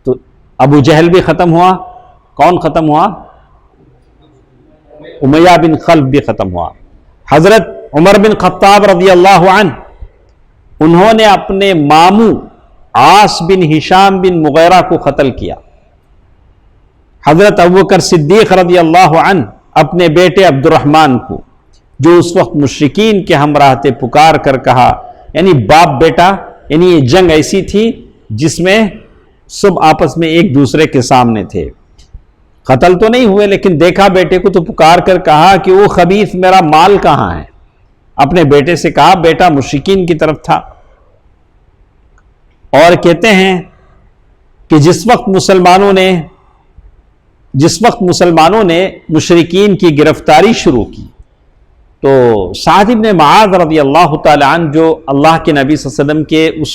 تو ابو جہل بھی ختم ہوا. کون ختم ہوا؟ امیہ بن خلف بھی ختم ہوا. حضرت عمر بن خطاب رضی اللہ عنہ, انہوں نے اپنے ماموں عاص بن ہشام بن مغیرہ کو قتل کیا. حضرت ابوبکر صدیق رضی اللہ عنہ اپنے بیٹے عبد الرحمن کو, جو اس وقت مشرکین کے ہمراہ تھے, پکار کر کہا, یعنی باپ بیٹا, یعنی یہ جنگ ایسی تھی جس میں سب آپس میں ایک دوسرے کے سامنے تھے، قتل تو نہیں ہوئے لیکن دیکھا بیٹے کو تو پکار کر کہا کہ وہ خبیث میرا مال کہاں ہے؟ اپنے بیٹے سے کہا، بیٹا مشرکین کی طرف تھا۔ اور کہتے ہیں کہ جس وقت مسلمانوں نے مشرکین کی گرفتاری شروع کی تو سعد بن معاذ رضی اللہ تعالی عنہ جو اللہ کے نبی صلی اللہ علیہ وسلم کے اس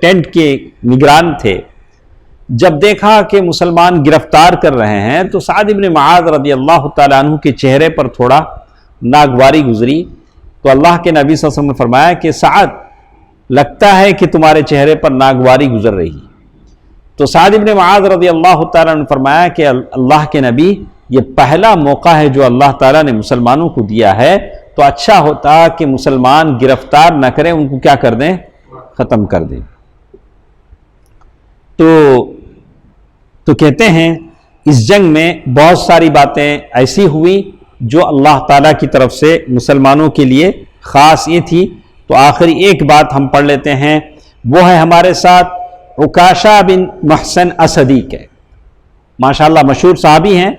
ٹینٹ کے نگران تھے، جب دیکھا کہ مسلمان گرفتار کر رہے ہیں تو سعد بن معاذ رضی اللہ تعالی عنہ کے چہرے پر تھوڑا ناگواری گزری، تو اللہ کے نبی صلی اللہ علیہ وسلم نے فرمایا کہ سعد، لگتا ہے کہ تمہارے چہرے پر ناگواری گزر رہی۔ تو سعد بن معاذ رضی اللہ تعالیٰ نے فرمایا کہ اللہ کے نبی، یہ پہلا موقع ہے جو اللہ تعالیٰ نے مسلمانوں کو دیا ہے، تو اچھا ہوتا کہ مسلمان گرفتار نہ کریں، ان کو کیا کر دیں؟ ختم کر دیں۔ تو کہتے ہیں اس جنگ میں بہت ساری باتیں ایسی ہوئی جو اللہ تعالیٰ کی طرف سے مسلمانوں کے لیے خاص یہ تھی۔ تو آخری ایک بات ہم پڑھ لیتے ہیں، وہ ہے ہمارے ساتھ عکاشہ بن محسن اسدی کے، ماشاءاللہ مشہور صحابی ہیں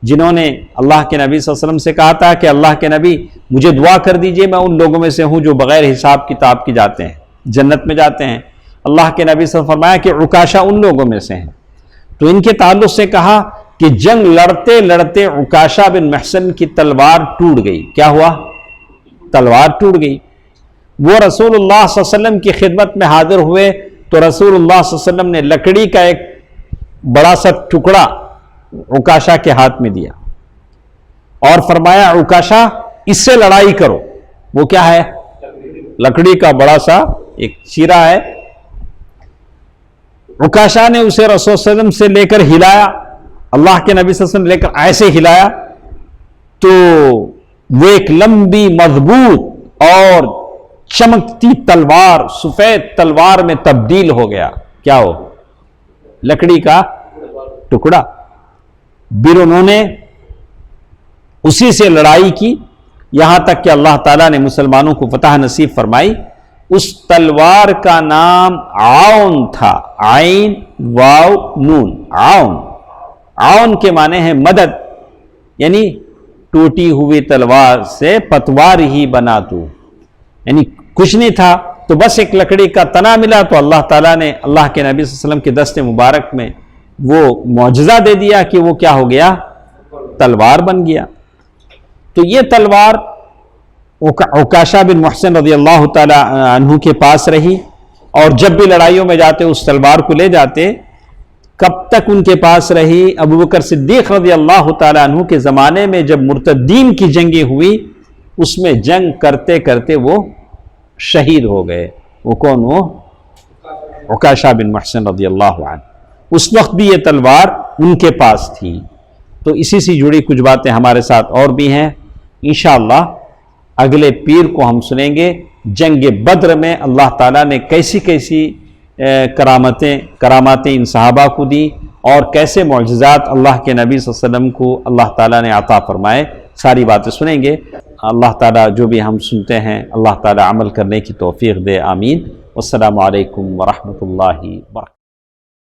جنہوں نے اللہ کے نبی صلی اللہ علیہ وسلم سے کہا تھا کہ اللہ کے نبی مجھے دعا کر دیجئے، میں ان لوگوں میں سے ہوں جو بغیر حساب کتاب کے جاتے ہیں، جنت میں جاتے ہیں۔ اللہ کے نبی صلی اللہ علیہ وسلم نے فرمایا کہ عکاشہ ان لوگوں میں سے ہیں۔ تو ان کے تعلق سے کہا کہ جنگ لڑتے لڑتے عکاشہ بن محسن کی تلوار ٹوٹ گئی۔ کیا ہوا؟ تلوار ٹوٹ گئی۔ وہ رسول اللہ صلی اللہ علیہ وسلم کی خدمت میں حاضر ہوئے تو رسول اللہ صلی اللہ علیہ وسلم نے لکڑی کا ایک بڑا سا ٹکڑا عکاشہ کے ہاتھ میں دیا اور فرمایا، عکاشہ اس سے لڑائی کرو۔ وہ کیا ہے؟ لکڑی کا بڑا سا ایک چیرا ہے۔ عکاشہ نے اسے رسول صلی اللہ علیہ وسلم سے لے کر ہلایا، اللہ کے نبی صلی اللہ علیہ وسلم لے کر ایسے ہلایا تو وہ ایک لمبی مضبوط اور چمکتی تلوار، سفید تلوار میں تبدیل ہو گیا۔ کیا ہو؟ لکڑی کا ٹکڑا۔ پھر انہوں نے اسی سے لڑائی کی یہاں تک کہ اللہ تعالیٰ نے مسلمانوں کو فتح نصیب فرمائی۔ اس تلوار کا نام عون تھا، عین واو نون، عون۔ عون کے معنی ہے مدد، یعنی ٹوٹی ہوئی تلوار سے پتوار ہی بنا تو، یعنی کچھ نہیں تھا تو بس ایک لکڑی کا تنا ملا تو اللہ تعالیٰ نے اللہ کے نبی صلی اللہ علیہ وسلم کے دست مبارک میں وہ معجزہ دے دیا کہ وہ کیا ہو گیا؟ تلوار بن گیا۔ تو یہ تلوار عکاشہ بن محسن رضی اللہ تعالی عنہ کے پاس رہی، اور جب بھی لڑائیوں میں جاتے اس تلوار کو لے جاتے۔ کب تک ان کے پاس رہی؟ ابوبکر صدیق رضی اللہ تعالی عنہ کے زمانے میں جب مرتدین کی جنگیں ہوئی، اس میں جنگ کرتے کرتے وہ شہید ہو گئے۔ وہ کون؟ وہ عکاشہ بن محسن رضی اللہ عنہ۔ اس وقت بھی یہ تلوار ان کے پاس تھی۔ تو اسی سے جڑی کچھ باتیں ہمارے ساتھ اور بھی ہیں، انشاءاللہ اگلے پیر کو ہم سنیں گے جنگ بدر میں اللہ تعالیٰ نے کیسی کیسی کراماتیں ان صحابہ کو دی اور کیسے معجزات اللہ کے نبی صلی اللہ علیہ وسلم کو اللہ تعالیٰ نے عطا فرمائے، ساری باتیں سنیں گے۔ اللہ تعالیٰ جو بھی ہم سنتے ہیں اللہ تعالیٰ عمل کرنے کی توفیق دے، آمین۔ والسلام علیکم ورحمۃ اللہ وبرکاتہ۔